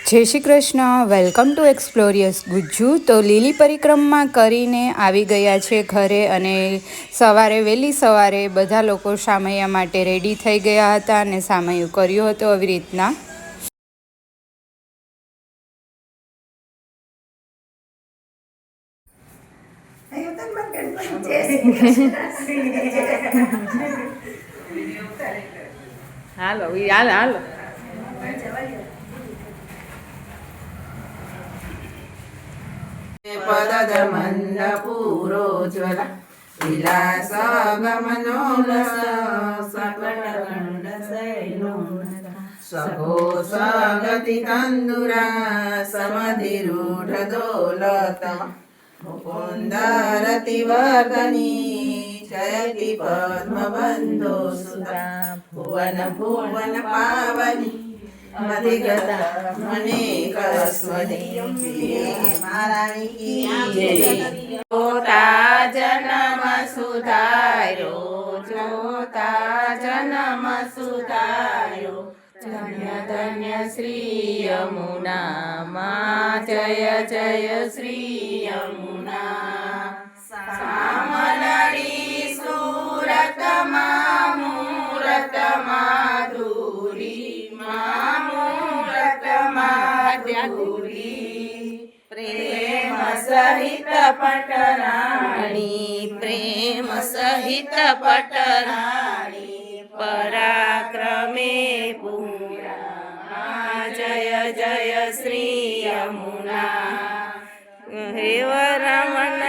જય Shri Krishna, welcome to એક્સપ્લોરિયસ Gujju. તો લીલી પરિક્રમા કરીને આવી ગયા છે ઘરે, અને સવારે વહેલી સવારે બધા લોકો સામૈયા માટે રેડી થઈ ગયા હતા અને સામૈયું કર્યું હતું આવી રીતના. હાલો હાલો હાલો પદદ મંદ પૂરોજ્વલ વિલાસ ગમનોલસ સકટખંડ શૈલોન્નત સઘોષ ગતિ તંદુરા સમધિરૂઢ દોલતમ મુકુંદરતિ વર્ધની જયતિ પદ્મબંધો સુતા ભુવન ભુવન પાવની મધિગત મને કસ્વદી મારાણી કી જોતા જન્મ સુધાર્યો જોતા જન્મ સુધાર્યો ધન્ય ધન્ય શ્રી યમુના માં જય જય શ્રી યમુના સામલડી સુરત માં મૂરત માધુરી પ્રેમ સહિત પટરાણી પ્રેમ સહિત પટરાણી પરાક્રમે પૂરા જય જય શ્રી યમુના હે રમણ